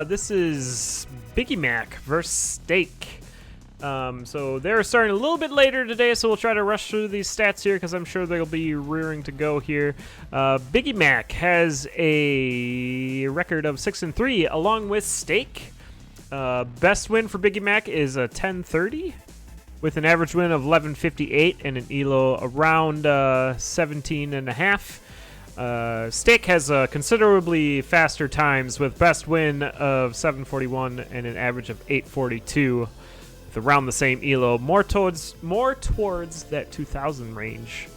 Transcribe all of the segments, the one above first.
This is Biggiemac versus Staekk. So they're starting a little bit later today, so we'll try to rush through these stats here because I'm sure they'll be rearing to go here. Biggiemac has a record of 6-3 along with Staekk. Best win for Biggiemac is a 1030 with an average win of 1158 and an elo around 17.5. Staekk has considerably faster times with best win of 741 and an average of 842 with around the same elo, more towards that 2000 range.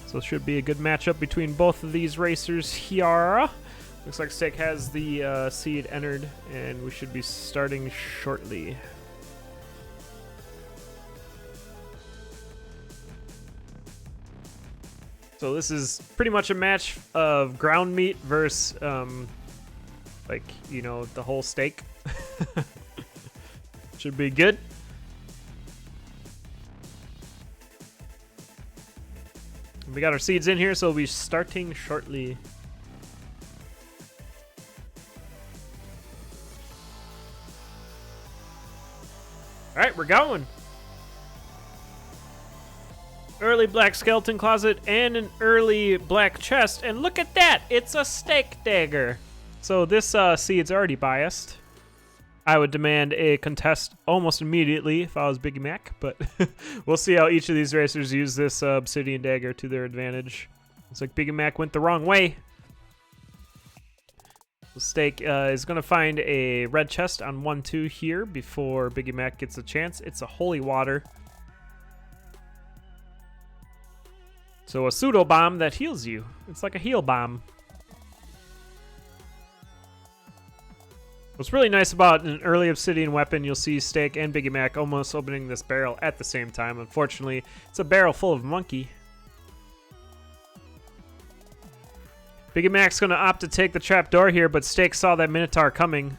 So it should be a good matchup between both of these racers here. Looks like Staekk has the seed entered, and we should be starting shortly. So this is pretty much a match of ground meat versus, like, you know, the whole steak. Should be good. We got our seeds in here, so we'll be starting shortly. All right, we're going. Early black skeleton closet and an early black chest, and look at that, it's a Staekk dagger. So this seed's already biased. I would demand a contest almost immediately if I was Biggiemac, but we'll see how each of these racers use this obsidian dagger to their advantage. Looks like Biggiemac went the wrong way. Staekk is going to find a red chest on 1-2 here before Biggiemac gets a chance. It's a holy water. So a pseudo bomb that heals you. It's like a heal bomb. What's really nice about an early obsidian weapon, you'll see Staekk and Biggiemac almost opening this barrel at the same time. Unfortunately, it's a barrel full of monkey. Biggiemac's going to opt to take the trapdoor here, but Staekk saw that Minotaur coming.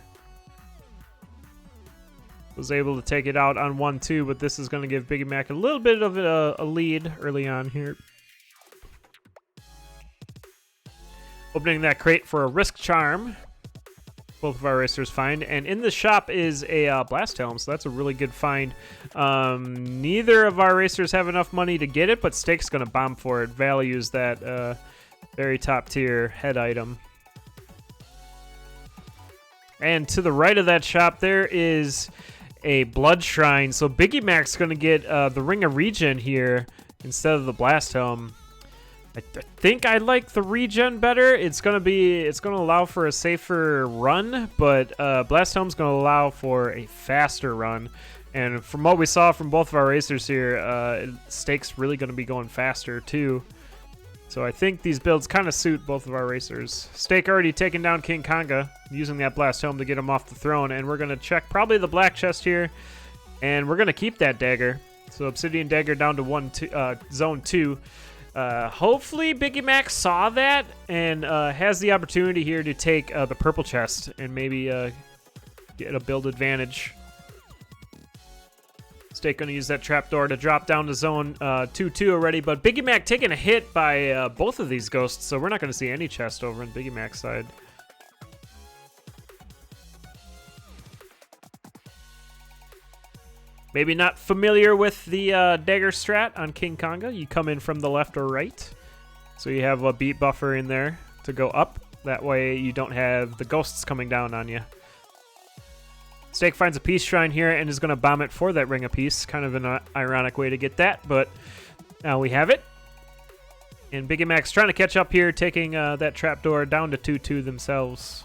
Was able to take it out on 1-2, but this is going to give Biggiemac a little bit of a lead early on here. Opening that crate for a risk charm. Both of our racers find, and in the shop is a blast helm, so that's a really good find. Neither of our racers have enough money to get it, but Staekk's going to bomb for it. Values that very top tier head item. And to the right of that shop, there is a blood shrine. So Biggiemac's going to get the Ring of Regen here instead of the blast helm. I think I like the regen better. It's gonna allow for a safer run, but blast helm's gonna allow for a faster run. And from what we saw from both of our racers here, Staekk's really gonna be going faster too. So I think these builds kind of suit both of our racers. Staekk already taken down King Konga, using that blast helm to get him off the throne, and we're gonna check probably the black chest here, and we're gonna keep that dagger. So obsidian dagger down to zone 2. Hopefully Biggiemac saw that and has the opportunity here to take the purple chest and maybe get a build advantage. Staekk going to use that trapdoor to drop down to zone 2-2 already, but Biggiemac taking a hit by both of these ghosts, so we're not going to see any chest over on Biggiemac's side. Maybe not familiar with the dagger strat on King Konga. You come in from the left or right. So you have a beat buffer in there to go up. That way you don't have the ghosts coming down on you. Staekk finds a peace shrine here and is going to bomb it for that ring of peace. Kind of an ironic way to get that, but now we have it. And Biggiemac's trying to catch up here, taking that trapdoor down to 2-2 themselves.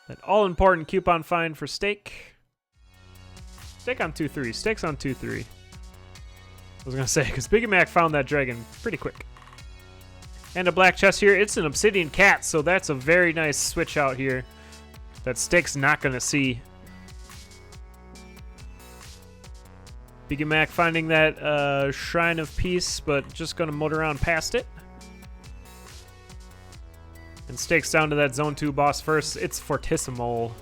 That all-important coupon find for Staekk. Staekk on 2-3. Staekk's on 2-3. I was going to say, because Biggiemac found that dragon pretty quick. And a black chest here. It's an obsidian cat, so that's a very nice switch out here that Staekk's not going to see. Biggiemac finding that Shrine of Peace, but just going to motor around past it. And Staekk's down to that Zone 2 boss first. It's Fortissimo.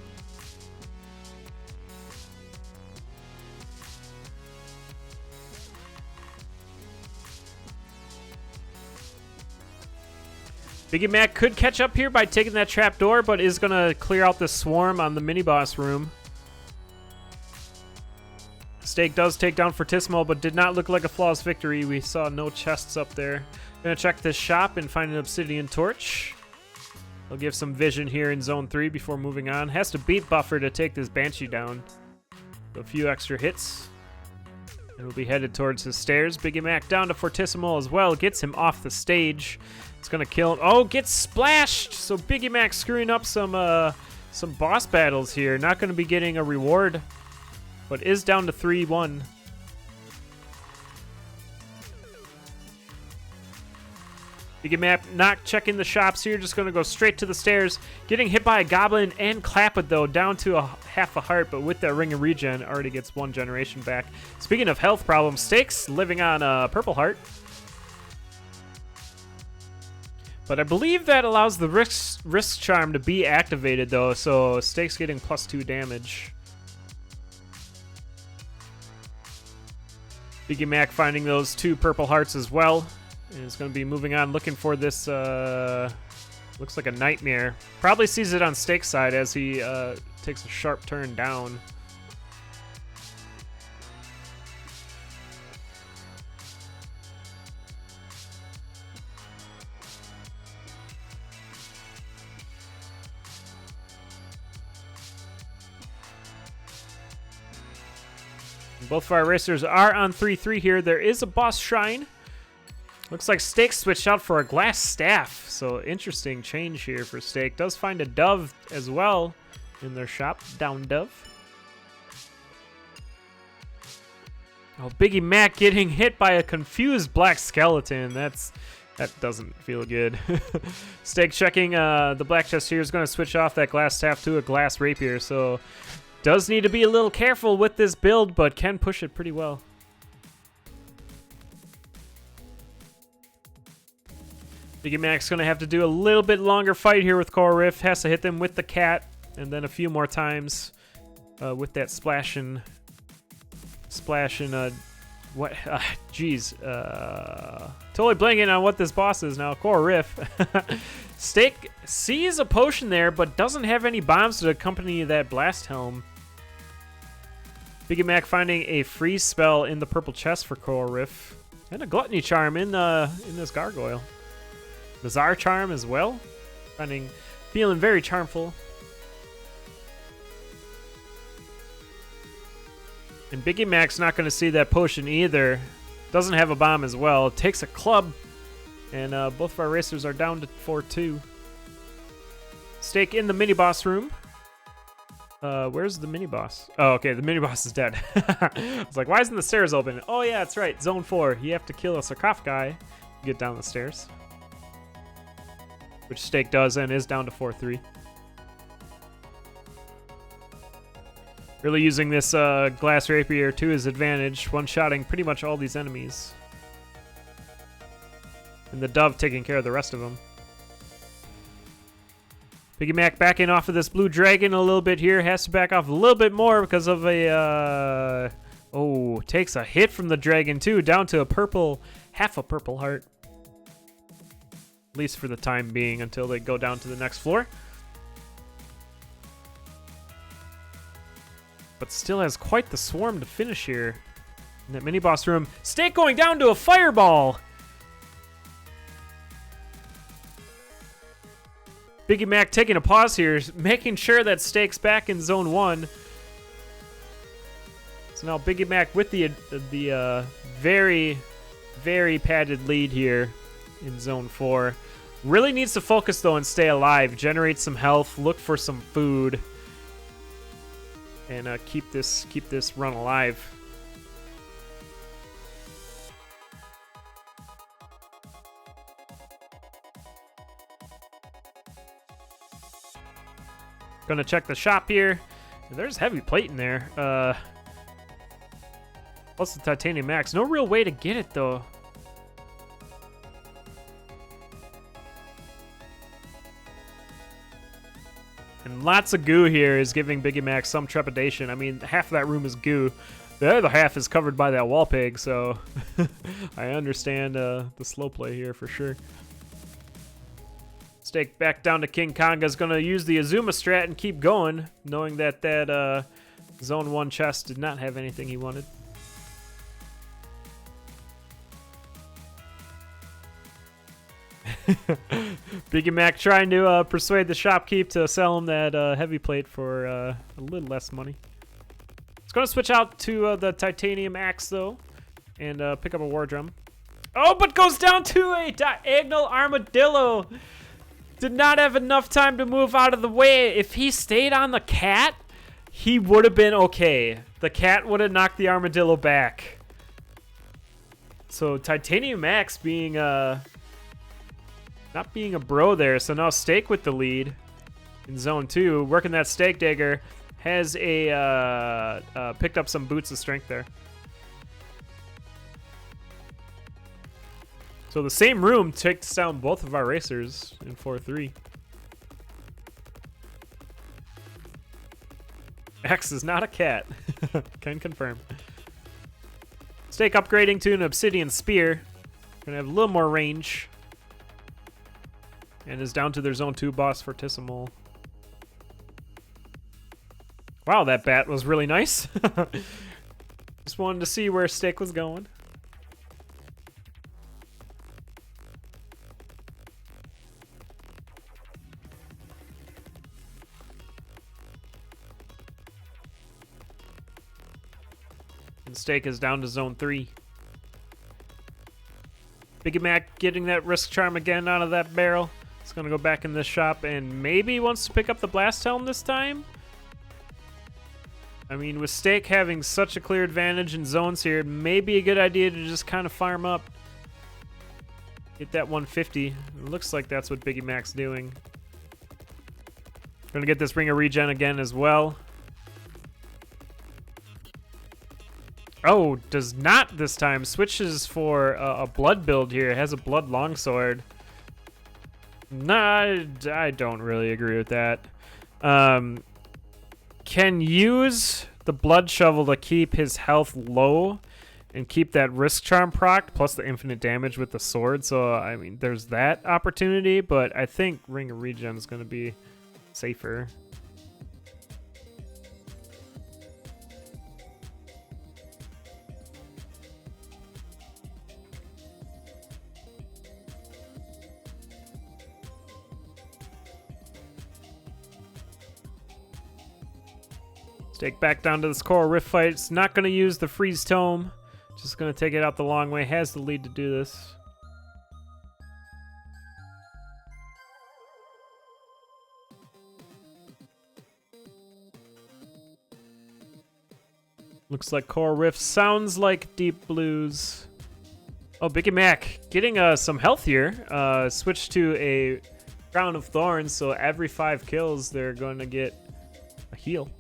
Biggiemac could catch up here by taking that trap door, but is going to clear out the swarm on the mini-boss room. Staekk does take down Fortissimo, but did not look like a flawless victory. We saw no chests up there. Gonna check this shop and find an obsidian torch. I'll give some vision here in zone 3 before moving on. Has to beat Buffer to take this Banshee down. A few extra hits. And we'll be headed towards his stairs. Biggiemac down to Fortissimo as well. Gets him off the stage. It's gonna kill him. Oh, gets splashed! So Biggiemac screwing up some boss battles here. Not gonna be getting a reward, but is down to 3-1. Biggiemac not checking the shops here, just going to go straight to the stairs. Getting hit by a goblin and clap it though, down to a half a heart, but with that ring of regen, already gets 1 generation back. Speaking of health problems, Staekk's living on a purple heart. But I believe that allows the risk charm to be activated though, so Staekk's getting +2 damage. Biggiemac finding those 2 purple hearts as well. And is going to be moving on, looking for this, looks like a nightmare. Probably sees it on Staekk's side as he takes a sharp turn down. Both of our racers are on 3-3 here. There is a boss shrine. Looks like Staekk switched out for a glass staff. So interesting change here for Staekk. Does find a dove as well in their shop. Down dove. Oh, Biggiemac getting hit by a confused black skeleton. That doesn't feel good. Staekk checking the black chest here is going to switch off that glass staff to a glass rapier. So does need to be a little careful with this build, but can push it pretty well. Biggiemac's going to have to do a little bit longer fight here with Coral Rift. Has to hit them with the cat, and then a few more times with that splash and what? Jeez. Totally blanking on what this boss is now. Coral Rift. Staekk sees a potion there, but doesn't have any bombs to accompany that blast helm. Biggiemac finding a freeze spell in the purple chest for Coral Rift, and a gluttony charm in this gargoyle. Bizarre charm as well. Feeling very charmful. And Biggiemac's not going to see that potion either. Doesn't have a bomb as well. Takes a club. And both of our racers are down to 4-2. Staekk in the mini-boss room. Where's the mini-boss? Oh, okay, the mini-boss is dead. I was like, why isn't the stairs open? Oh, yeah, that's right. Zone 4. You have to kill a sarcophagi to get down the stairs. Which Staekk does and is down to 4-3. Really using this glass rapier to his advantage, one-shotting pretty much all these enemies. And the dove taking care of the rest of them. Biggiemac backing off of this blue dragon a little bit here. Has to back off a little bit more because of a... oh, takes a hit from the dragon too, down to a purple, half a purple heart. At least for the time being, until they go down to the next floor. But still has quite the swarm to finish here. In that mini-boss room. Staekk going down to a fireball! Biggiemac taking a pause here, making sure that Staekk's back in zone 1. So now Biggiemac with the very, very padded lead here in zone 4. Really needs to focus though and stay alive, generate some health, look for some food, and keep this run alive. Gonna check the shop here. There's heavy plate in there. Plus the titanium max. No real way to get it though. And lots of goo here is giving Biggiemac some trepidation. I mean, half of that room is goo. The other half is covered by that wall pig, so I understand the slow play here for sure. Staekk back down to King Konga is going to use the Azuma strat and keep going, knowing that that Zone 1 chest did not have anything he wanted. Biggiemac trying to persuade the shopkeep to sell him that heavy plate for a little less money. It's going to switch out to the titanium axe, though, and pick up a war drum. Oh, but goes down to a diagonal armadillo. Did not have enough time to move out of the way. If he stayed on the cat, he would have been okay. The cat would have knocked the armadillo back. So titanium axe being not being a bro there. So now Staekk with the lead in zone 2, working that Staekk dagger, has a picked up some boots of strength there. So the same room takes down both of our racers in 4-3. X is not a cat. Can confirm. Staekk upgrading to an obsidian spear. Gonna have a little more range. And is down to their zone 2 boss Fortissimo. Wow, that bat was really nice. Just wanted to see where Staekk was going. And Staekk is down to zone 3. Biggiemac getting that risk charm again out of that barrel. It's going to go back in this shop and maybe wants to pick up the blast helm this time. I mean, with Staekk having such a clear advantage in zones here, it may be a good idea to just kind of farm up. Get that 150. It looks like that's what Biggiemac's doing. Going to get this ring of regen again as well. Oh, does not this time. Switches for a blood build here. Has a blood longsword. Nah, I don't really agree with that. Can use the blood shovel to keep his health low and keep that risk charm proc plus the infinite damage with the sword. So, I mean, there's that opportunity, but I think Ring of Regen is going to be safer. Staekk back down to this Coral Rift fight. It's not going to use the Freeze Tome. Just going to take it out the long way. Has the lead to do this. Looks like Coral Rift sounds like Deep Blues. Oh, Biggiemac getting some health here. Switch to a Crown of Thorns, so every 5 kills they're going to get a heal.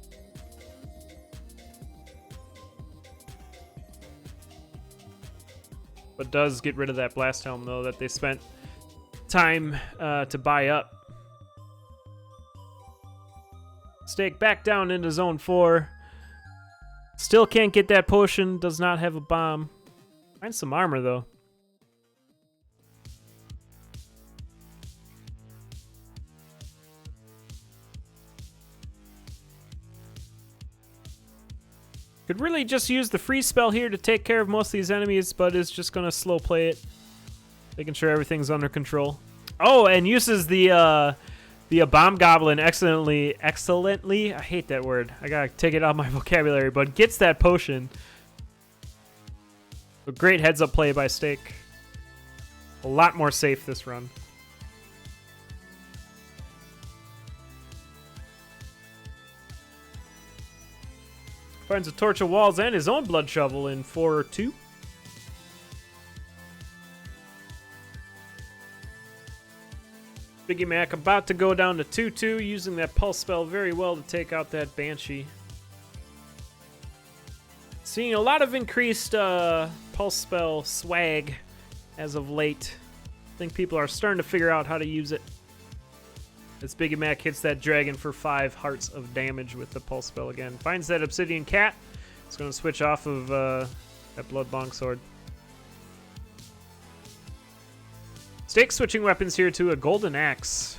But does get rid of that blast helm, though, that they spent time to buy up. Staekk back down into zone 4. Still can't get that potion. Does not have a bomb. Finds some armor, though. Could really just use the free spell here to take care of most of these enemies, but is just going to slow play it. Making sure everything's under control. Oh, and uses the bomb goblin excellently. I hate that word. I got to take it out of my vocabulary, but gets that potion. A great heads up play by Staekk. A lot more safe this run. Finds a torch of walls and his own blood shovel in 4-2. Biggiemac about to go down to 2-2, using that pulse spell very well to take out that Banshee. Seeing a lot of increased pulse spell swag as of late. I think people are starting to figure out how to use it. As Biggiemac hits that dragon for 5 hearts of damage with the pulse spell again. Finds that obsidian cat. It's going to switch off of that blood longsword. Staekk switching weapons here to a golden axe.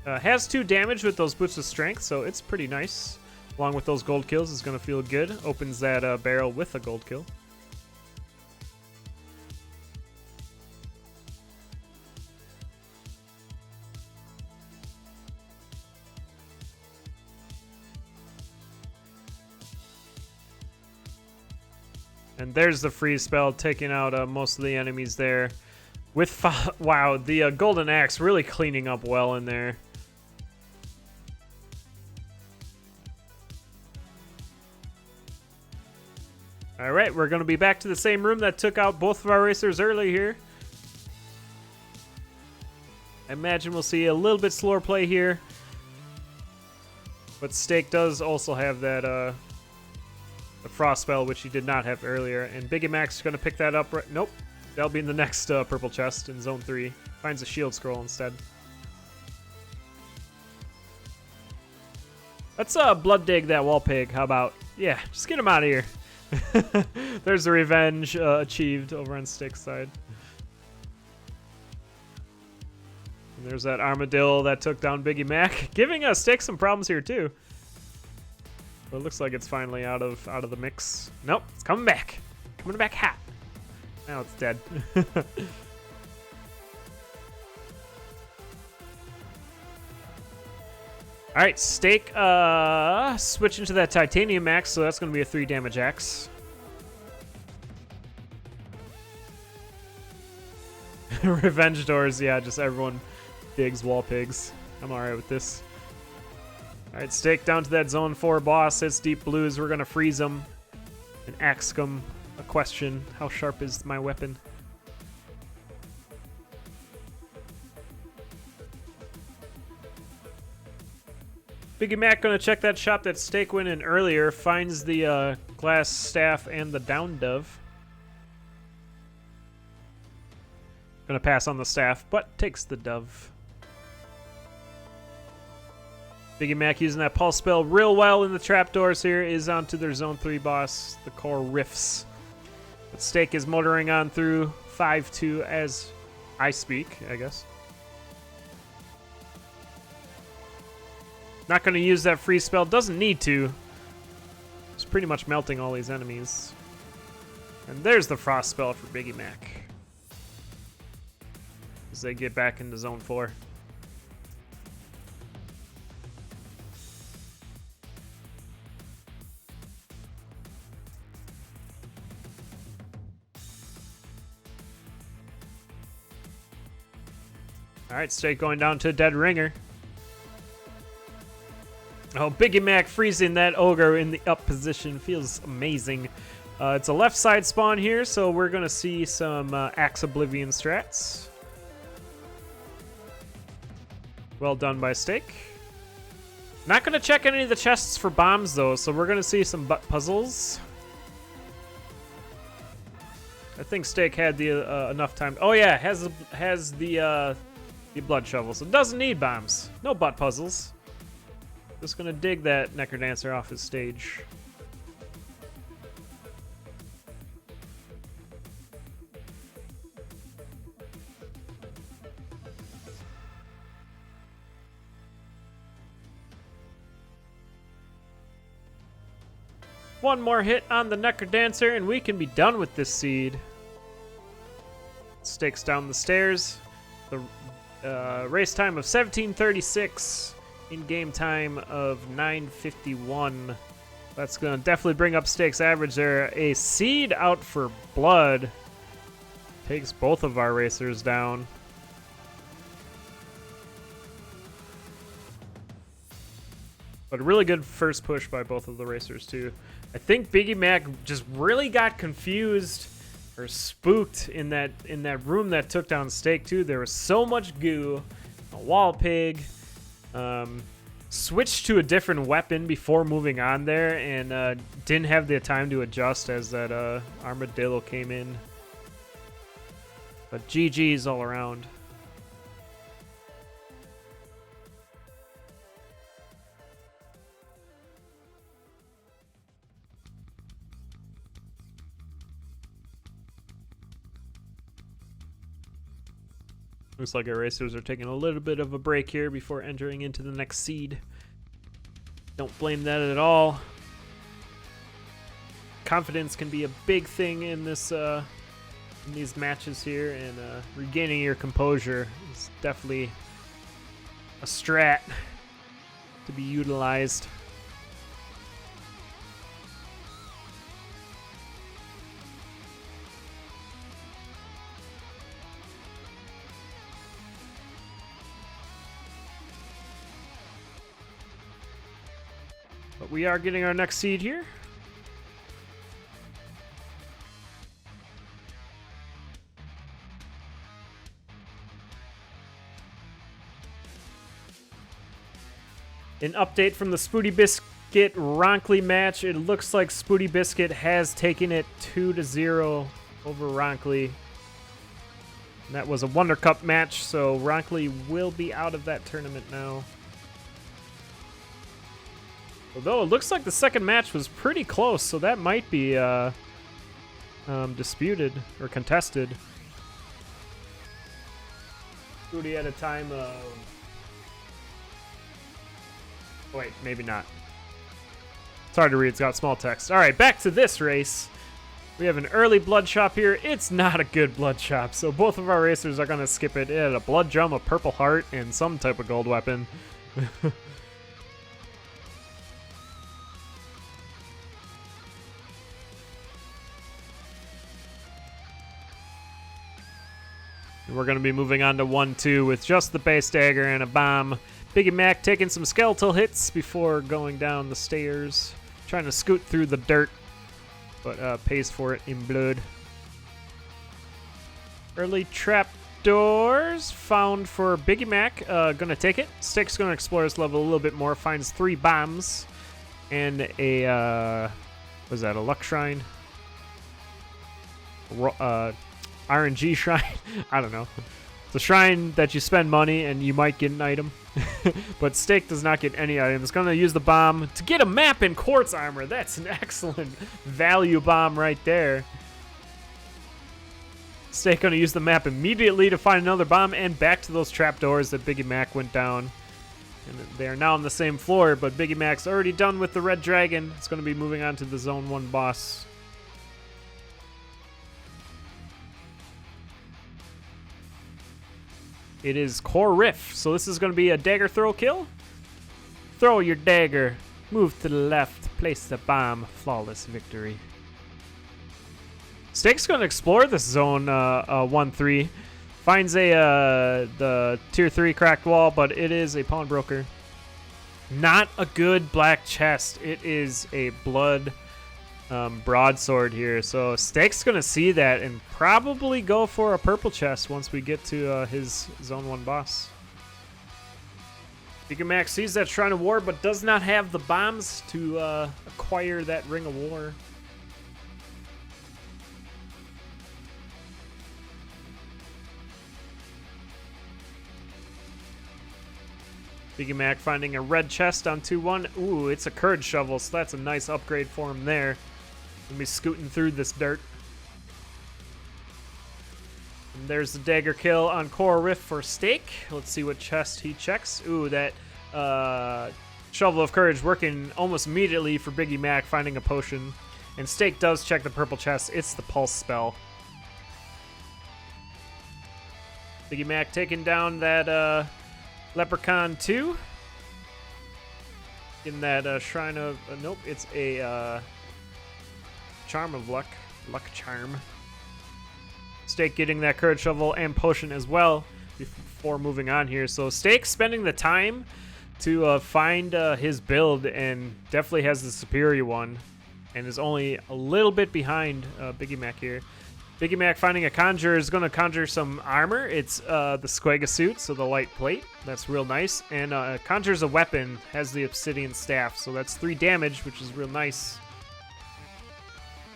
Has 2 damage with those boots of strength, so it's pretty nice. Along with those gold kills, it's going to feel good. Opens that barrel with a gold kill. And there's the freeze spell, taking out most of the enemies there. With wow, the golden axe really cleaning up well in there. All right, we're going to be back to the same room that took out both of our racers early here. I imagine we'll see a little bit slower play here. But Staekk does also have that the frost spell, which he did not have earlier. And Biggiemac's going to pick that up. Nope. That'll be in the next purple chest in Zone 3. Finds a shield scroll instead. Let's blood dig that wall pig. How about? Yeah, just get him out of here. There's the revenge achieved over on Staekk's side. And there's that armadillo that took down Biggiemac, giving Staekk some problems here too. But it looks like it's finally out of the mix. Nope, it's coming back. Coming back hot. Now it's dead. All right, Staekk switching to that titanium axe, so that's going to be a 3 damage axe. Revenge doors, yeah, just everyone digs wall pigs. I'm all right with this. All right, Staekk down to that Zone 4 boss. It's deep blues. We're going to freeze him and axe him. A question, how sharp is my weapon? Biggiemac gonna check that shop that Staekk went in earlier, finds the glass staff and the down dove. Gonna pass on the staff, but takes the dove. Biggiemac using that pulse spell real well in the trapdoors here is onto their Zone 3 boss, the core rifts. But Staekk is motoring on through 5-2 as I speak, I guess. Not going to use that freeze spell. Doesn't need to. It's pretty much melting all these enemies. And there's the frost spell for Biggiemac. As they get back into Zone 4. Alright, Staekk going down to a dead ringer. Oh, Biggiemac freezing that ogre in the up position feels amazing. It's a left side spawn here, so we're going to see some Axe Oblivion strats. Well done by Staekk. Not going to check any of the chests for bombs, though, so we're going to see some butt puzzles. I think Staekk had the enough time. Oh, yeah, has the blood shovel, so it doesn't need bombs. No butt puzzles. Just gonna dig that Necrodancer off his stage. One more hit on the Necrodancer and we can be done with this seed. Staekk's down the stairs. The race time of 17:36. In-game time of 9:51. That's going to definitely bring up Staekk's average there. A seed out for blood. Takes both of our racers down. But a really good first push by both of the racers, too. I think Biggiemac just really got confused or spooked in that room that took down Staekk, too. There was so much goo. A wall pig. Switched to a different weapon before moving on there and didn't have the time to adjust as that armadillo came in. But GG's all around. Looks like our racers are taking a little bit of a break here before entering into the next seed. Don't blame that at all. Confidence can be a big thing in this in these matches here, and regaining your composure is definitely a strat to be utilized. But we are getting our next seed here. An update from the Spooty Biscuit Ronkley match. It looks like Spooty Biscuit has taken it 2-0 over Ronkley. And that was a Wonder Cup match, so Ronkley will be out of that tournament now. Although it looks like the second match was pretty close, so that might be disputed or contested. Spooty at a time of... Wait, maybe not. It's hard to read. It's got small text. All right, back to this race. We have an early blood chop here. It's not a good blood chop, so both of our racers are going to skip it. It had a blood drum, a purple heart, and some type of gold weapon. We're going to be moving on to 1-2 with just the base dagger and a bomb. Biggiemac taking some skeletal hits before going down the stairs. Trying to scoot through the dirt, but pays for it in blood. Early trapdoors found for Biggiemac. Gonna take it. Staekk's gonna explore this level a little bit more. Finds 3 bombs and a, was that a luck shrine? RNG shrine? I don't know. It's a shrine that you spend money and you might get an item. But Staekk does not get any items. It's going to use the bomb to get a map in quartz armor. That's an excellent value bomb right there. Staekk going to use the map immediately to find another bomb and back to those trapdoors that Biggiemac went down. And they are now on the same floor, but Biggimac's already done with the red dragon. It's going to be moving on to the Zone 1 boss. It is Core Riff, so this is going to be a dagger throw kill. Throw your dagger, move to the left, place the bomb, flawless victory. Staekk's going to explore this zone 1-3. Finds the tier 3 cracked wall, but it is a pawnbroker. Not a good black chest. It is a blood broadsword here, so Staekk's gonna see that and probably go for a purple chest once we get to his Zone 1 boss. Biggiemac sees that Shrine of War, but does not have the bombs to acquire that Ring of War. Biggiemac finding a red chest on 2-1. Ooh, it's a Courage Shovel, so that's a nice upgrade for him there. Gonna be scooting through this dirt. And there's the dagger kill on Core Riff for Staekk. Let's see what chest he checks. Ooh, that Shovel of Courage working almost immediately for Biggiemac, finding a potion. And Staekk does check the purple chest. It's the Pulse spell. Biggiemac taking down that Leprechaun 2. In that Shrine of... nope, it's a... Charm of Luck. Luck Charm. Staekk getting that Courage Shovel and Potion as well before moving on here. So Staekk spending the time to find his build and definitely has the superior one and is only a little bit behind Biggiemac here. Biggiemac finding a conjure is going to conjure some armor. It's the Squega suit, so the light plate. That's real nice. And conjures a weapon, has the obsidian staff, so that's 3 damage, which is real nice.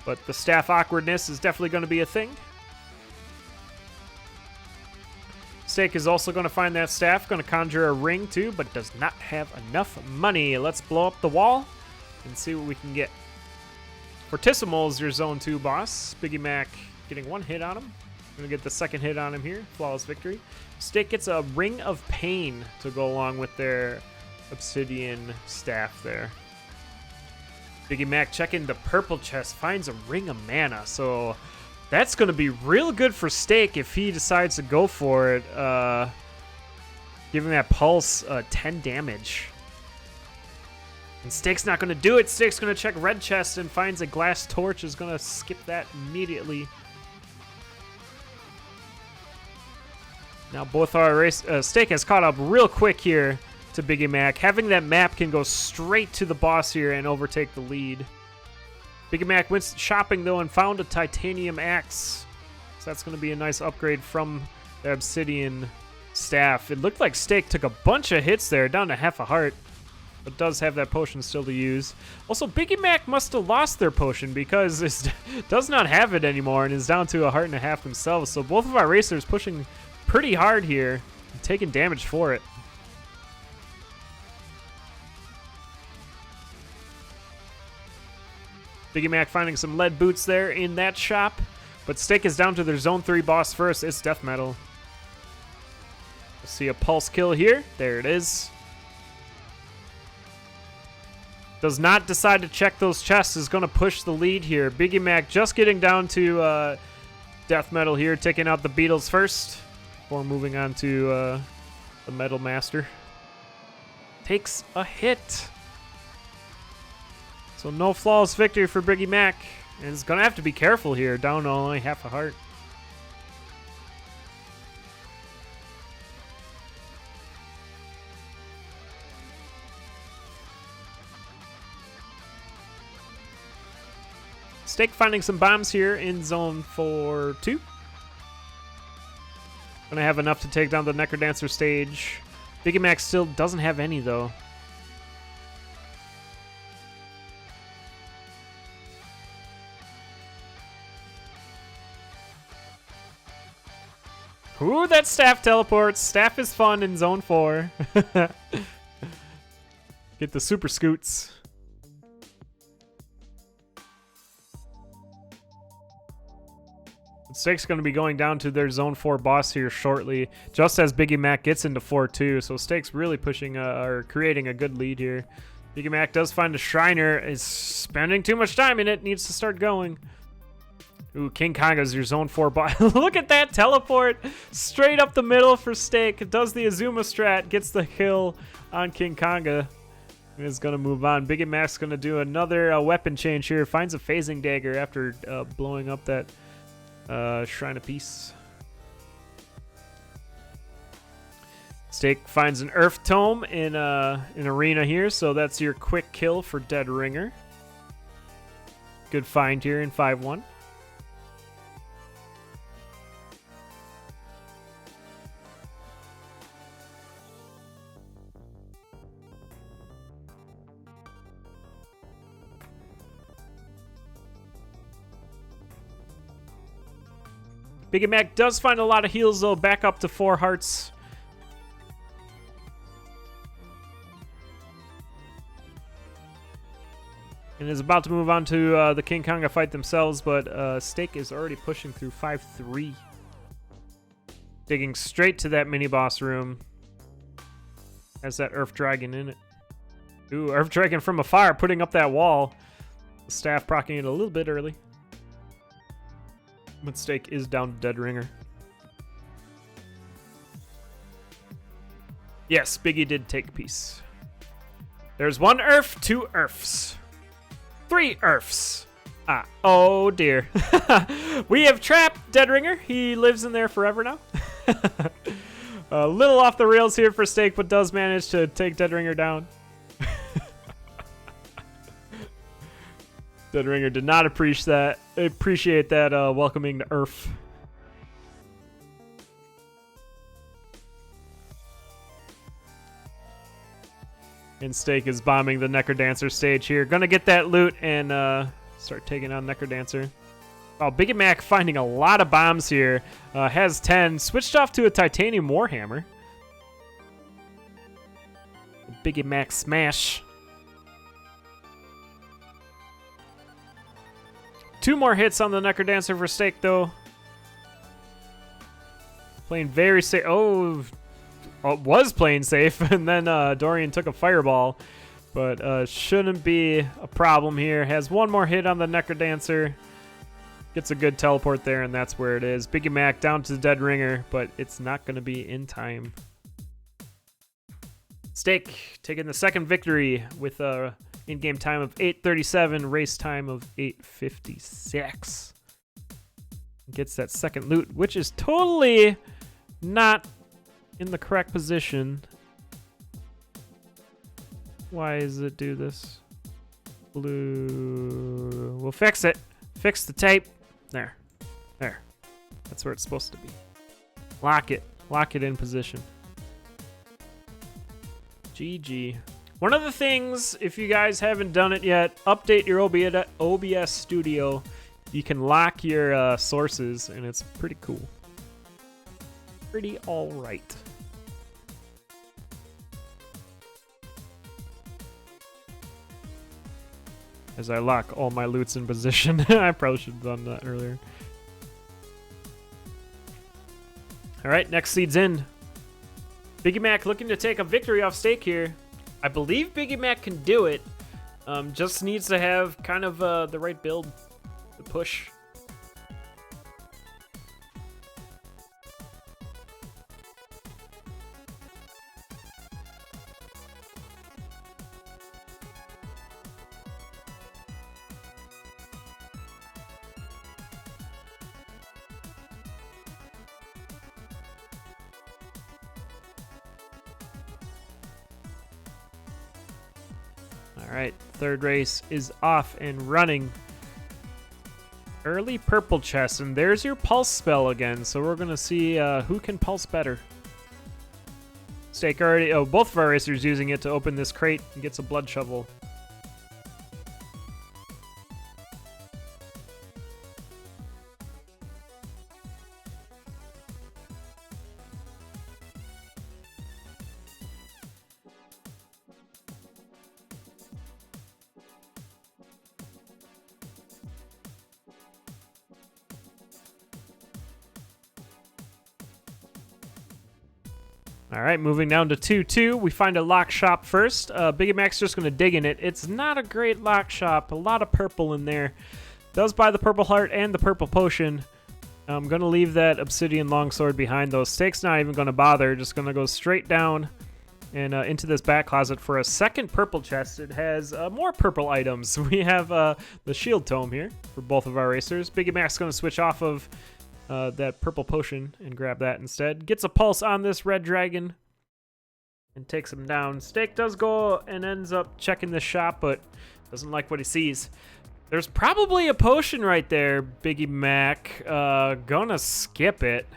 But the staff awkwardness is definitely going to be a thing. Staekk is also going to find that staff, going to conjure a ring too, but does not have enough money. Let's blow up the wall and see what we can get. Fortissimo is your Zone 2 boss. Biggiemac getting 1 hit on him. Going to get the second hit on him here. Flawless victory. Staekk gets a Ring of Pain to go along with their obsidian staff there. Biggiemac checking the purple chest, finds a Ring of Mana. So that's going to be real good for Staekk if he decides to go for it. Giving that pulse 10 damage. And Staekk's not going to do it. Staekk's going to check red chest and finds a glass torch. Is going to skip that immediately. Now both our Staekk has caught up real quick here to Biggiemac. Having that map can go straight to the boss here and overtake the lead. Biggiemac went shopping though and found a titanium axe. So that's going to be a nice upgrade from the obsidian staff. It looked like Staekk took a bunch of hits there, down to half a heart. But does have that potion still to use. Also, Biggiemac must have lost their potion because it does not have it anymore and is down to a heart and a half themselves. So both of our racers pushing pretty hard here, and taking damage for it. Biggiemac finding some lead boots there in that shop, but Staekk is down to their Zone 3 boss first. It's Death Metal. We'll see a pulse kill here. There it is. Does not decide to check those chests. Is going to push the lead here. Biggiemac just getting down to Death Metal here, taking out the beetles first before moving on to the Metal Master. Takes a hit. So no flawless victory for Biggiemac. And he's going to have to be careful here, down to only half a heart. Staekk finding some bombs here in Zone 4-2. Gonna have enough to take down the Necrodancer stage. Biggiemac still doesn't have any though. Ooh, that staff teleports. Staff is fun in Zone 4. Get the super scoots. Staekk's going to be going down to their Zone 4 boss here shortly, just as Biggiemac gets into 4-2. So Staekk's really pushing or creating a good lead here. Biggiemac does find a Shriner, is spending too much time in it, needs to start going. Ooh, King Konga's your Zone 4 boss. Look at that teleport straight up the middle for Staekk. Does the Azuma strat, gets the kill on King Konga. Is going to move on. Biggiemac's going to do another weapon change here. Finds a phasing dagger after blowing up that Shrine of Peace. Staekk finds an Earth Tome in an arena here, so that's your quick kill for Dead Ringer. Good find here in 5-1. Biggiemac does find a lot of heals, though, back up to 4 hearts. And is about to move on to the King Konga fight themselves, but Staekk is already pushing through 5-3. Digging straight to that mini-boss room. Has that Earth Dragon in it. Ooh, Earth Dragon from afar, putting up that wall. The staff proccing it a little bit early. But Staekk is down to Dead Ringer. Yes, Biggie did take a piece. There's 1 Earth, 2 Earths. 3 Earths. Ah, oh dear. We have trapped Dead Ringer. He lives in there forever now. A little off the rails here for Staekk, but does manage to take Dead Ringer down. Dead Ringer did not appreciate that welcoming to Earth. And Staekk is bombing the Necrodancer stage here. Gonna get that loot and start taking on Necrodancer. Oh, Biggiemac finding a lot of bombs here. Has 10. Switched off to a Titanium Warhammer. Biggiemac smash. 2 more hits on the Necrodancer for Staekk, though. Playing very safe. Oh, was playing safe, and then Dorian took a fireball. But shouldn't be a problem here. Has one more hit on the Necrodancer. Gets a good teleport there, and that's where it is. Biggiemac down to the dead ringer, but it's not going to be in time. Staekk taking the second victory with a in-game time of 8:37, race time of 8:56. Gets that second loot, which is totally not in the correct position. Why does it do this? Blue. We'll fix it. Fix the tape. There. There. That's where it's supposed to be. Lock it. Lock it in position. GG. One of the things, if you guys haven't done it yet, update your OBS Studio. You can lock your sources, and it's pretty cool. Pretty alright. As I lock all my loots in position. I probably should have done that earlier. Alright, next seed's in. Biggiemac looking to take a victory off Staekk here. I believe Biggiemac can do it. Just needs to have kind of the right build to push. All right, third race is off and running. Early purple chest, and there's your pulse spell again. So we're gonna see who can pulse better. Staekk already. Oh, both of our racers using it to open this crate and gets a blood shovel. All right, moving down to 2-2. We find a lock shop first. Biggiemac's just going to dig in it. It's not a great lock shop. A lot of purple in there. Does buy the purple heart and the purple potion. I'm going to leave that obsidian longsword behind, though. Staekk's not even going to bother. Just going to go straight down and into this back closet for a second purple chest. It has more purple items. We have the shield tome here for both of our racers. Biggiemac's going to switch off of that purple potion and grab that instead. Gets a pulse on this red dragon and takes him down. Staekk does go and ends up checking the shop, but doesn't like what he sees. There's probably a potion right there, Biggiemac. Gonna skip it.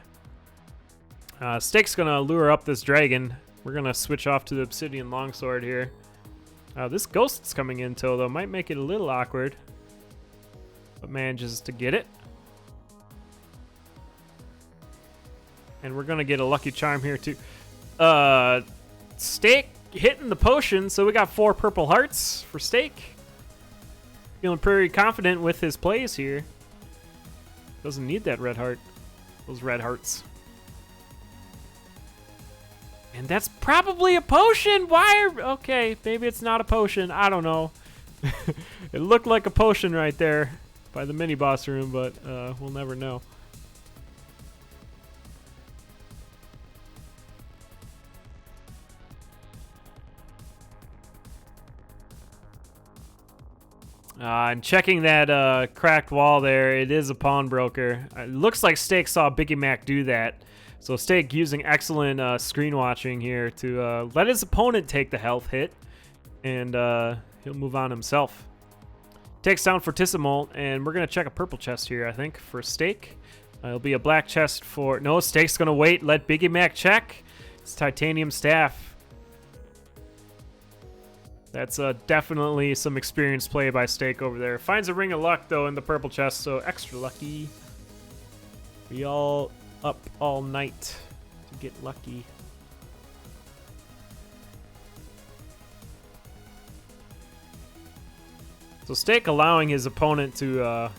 Staekk's gonna lure up this dragon. We're gonna switch off to the obsidian longsword here. This ghost's coming in tow, though. Might make it a little awkward, but manages to get it. And we're gonna get a lucky charm here too. Staekk hitting the potion, so we got 4 purple hearts for Staekk. Feeling pretty confident with his plays here. Doesn't need that red heart. Those red hearts. And that's probably a potion. Okay, maybe it's not a potion. I don't know. It looked like a potion right there by the mini boss room, but we'll never know. And checking that cracked wall there, it is a pawnbroker. It looks like Staekk saw Biggiemac do that. So Staekk using excellent screen watching here to let his opponent take the health hit, and he'll move on himself. Takes down Fortissimo, and we're going to check a purple chest here, I think, for Staekk. It'll be a black chest for... No, Staekk's going to wait, let Biggiemac check. It's titanium staff. That's definitely some experienced play by Staekk over there. Finds a ring of luck, though, in the purple chest, so extra lucky. We all up all night to get lucky. So Staekk allowing his opponent to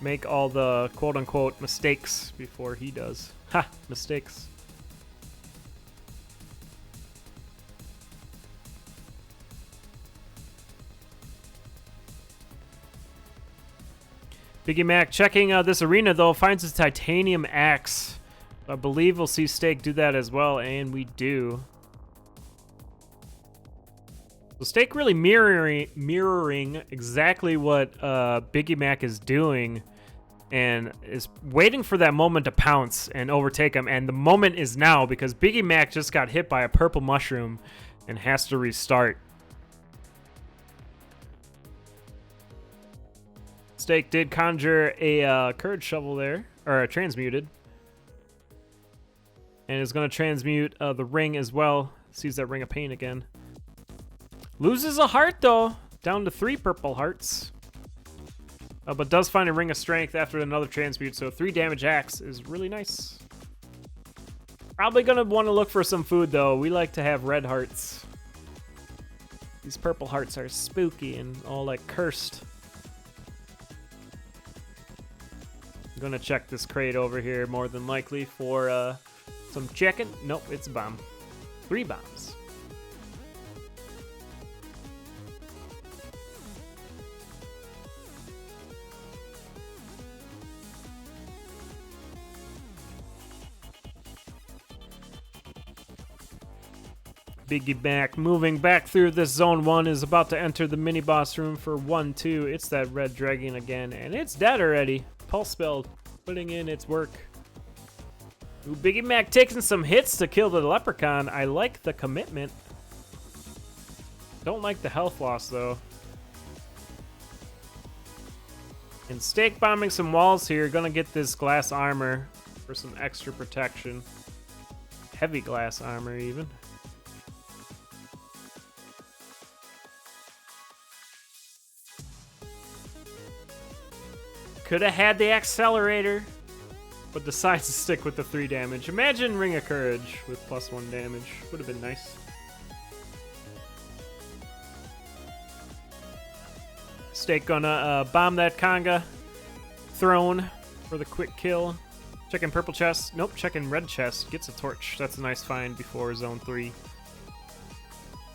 make all the quote-unquote mistakes before he does. Ha! Mistakes. Biggiemac checking this arena, though, finds his titanium axe. I believe we'll see Staekk do that as well, and we do. So Staekk really mirroring exactly what Biggiemac is doing, and is waiting for that moment to pounce and overtake him. And the moment is now, because Biggiemac just got hit by a purple mushroom and has to restart. Staekk did conjure a courage shovel there, or transmuted. And is going to transmute the ring as well. Sees that ring of pain again. Loses a heart, though. Down to 3 purple hearts. But does find a ring of strength after another transmute, so 3 damage axe is really nice. Probably going to want to look for some food, though. We like to have red hearts. These purple hearts are spooky and all, like, cursed. I'm going to check this crate over here, more than likely, for some chicken. Nope, it's a bomb. 3 bombs. Biggiemac moving back through this zone 1 is about to enter the mini boss room for 1-2. It's that red dragon again, and it's dead already. Pulse spell putting in its work. Ooh, Biggiemac taking some hits to kill the leprechaun. I like the commitment. Don't like the health loss though. And Staekk bombing some walls here. Gonna get this glass armor for some extra protection. Heavy glass armor even. Could have had the accelerator, but decides to stick with the 3 damage. Imagine Ring of Courage with +1 damage. Would have been nice. Staekk gonna bomb that conga throne for the quick kill. Checking purple chest. Nope, checking red chest. Gets a torch. That's a nice find before zone 3.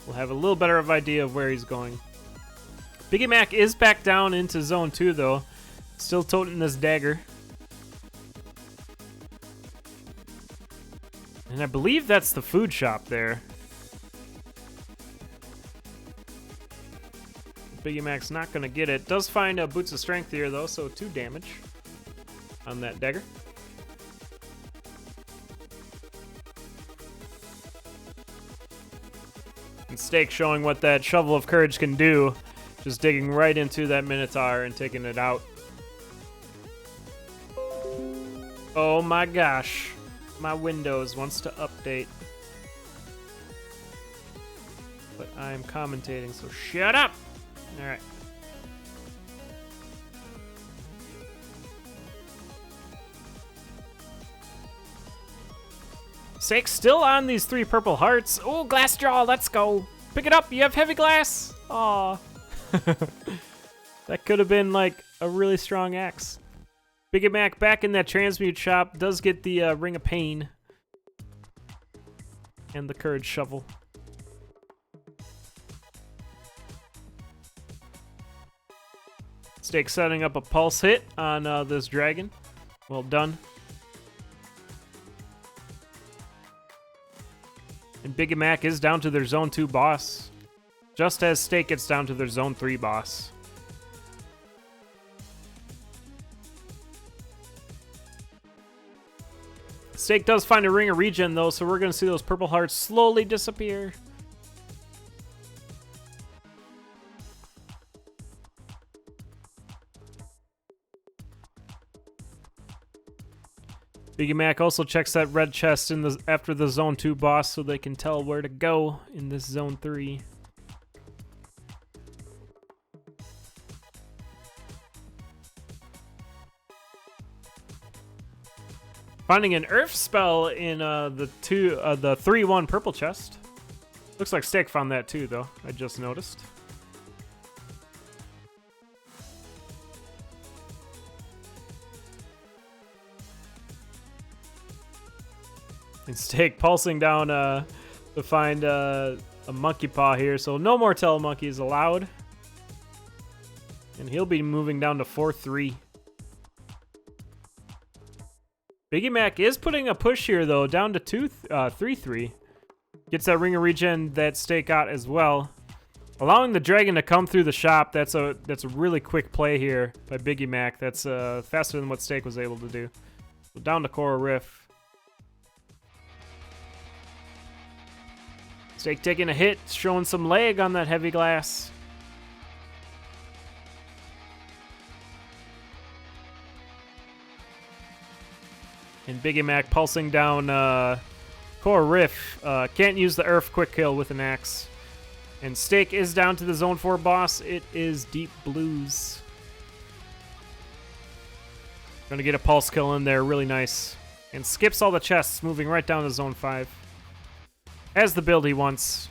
We'll have a little better of idea of where he's going. Biggiemac is back down into zone 2 though. Still toting this dagger. And I believe that's the food shop there. Biggiemac's not going to get it. Does find a Boots of Strength here, though, so 2 damage on that dagger. And Staekk showing what that Shovel of Courage can do. Just digging right into that Minotaur and taking it out. Oh my gosh. My Windows wants to update. But I'm commentating, so shut up! Alright. Staekk's still on these 3 purple hearts. Oh, glass jaw, let's go. Pick it up, you have heavy glass. Aw. That could have been like a really strong axe. Biggiemac back in that transmute shop does get the Ring of Pain and the Courage Shovel. Staekk setting up a pulse hit on this dragon. Well done. And Biggiemac is down to their Zone 2 boss, just as Staekk gets down to their Zone 3 boss. Staekk does find a Ring of Regen, though, so we're going to see those purple hearts slowly disappear. Biggiemac also checks that red chest in the after the Zone 2 boss so they can tell where to go in this Zone 3. Finding an Earth spell in the 3-1 purple chest. Looks like Staekk found that too, though. I just noticed. And Staekk pulsing down to find a monkey paw here, so no more telemonkeys allowed. And he'll be moving down to 4-3. Biggiemac is putting a push here, though, down to 3-3. Gets that ring of regen that Staekk got as well. Allowing the dragon to come through the shop, that's a really quick play here by Biggiemac. That's faster than what Staekk was able to do. So down to Coral Riff. Staekk taking a hit, showing some leg on that heavy glass. And Biggiemac pulsing down Coral Riff. Can't use the Earth quick kill with an axe. And Staekk is down to the Zone 4 boss. It is Deep Blues. Gonna get a pulse kill in there, really nice. And skips all the chests, moving right down to Zone 5. Has the build he wants.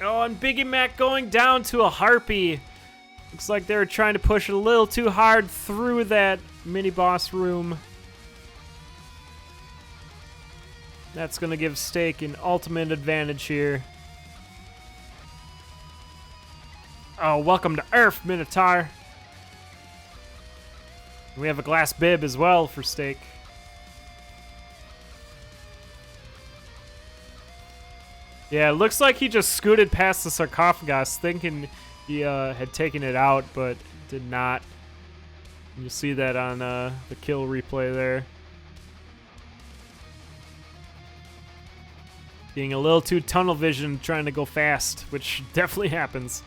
Oh, and Biggiemac going down to a Harpy. Looks like they were trying to push it a little too hard through that mini-boss room. That's going to give Staekk an ultimate advantage here. Oh, welcome to Earth, Minotaur. We have a glass bib as well for Staekk. Yeah, it looks like he just scooted past the sarcophagus thinking he had taken it out, but did not. You see that on the kill replay there. Being a little too tunnel vision, trying to go fast, which definitely happens.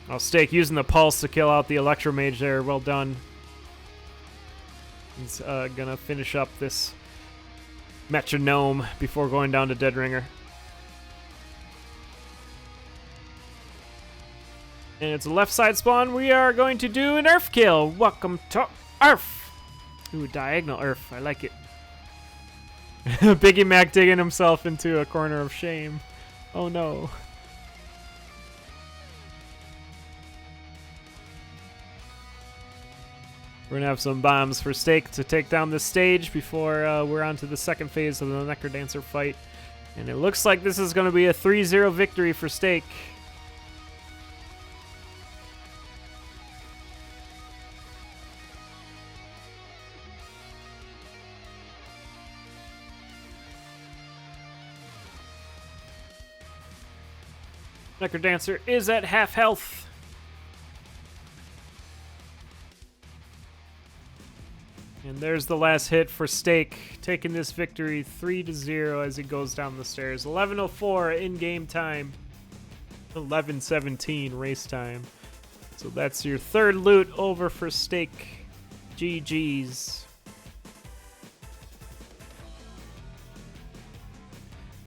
Oh, Staekk using the pulse to kill out the Electromage there. Well done. He's gonna finish up this metronome before going down to Dead Ringer. And it's a left side spawn. We are going to do an Earth kill. Welcome to Earth. Ooh, diagonal Earth. I like it. Biggiemac digging himself into a corner of shame. Oh no. We're gonna have some bombs for Staekk to take down this stage before we're on to the second phase of the Necrodancer fight. And it looks like this is gonna be a 3-0 victory for Staekk. Necrodancer is at half health. And there's the last hit for Staekk, taking this victory 3-0 as he goes down the stairs. 11:04 in-game time. 11:17 race time. So that's your third loot over for Staekk. GG's.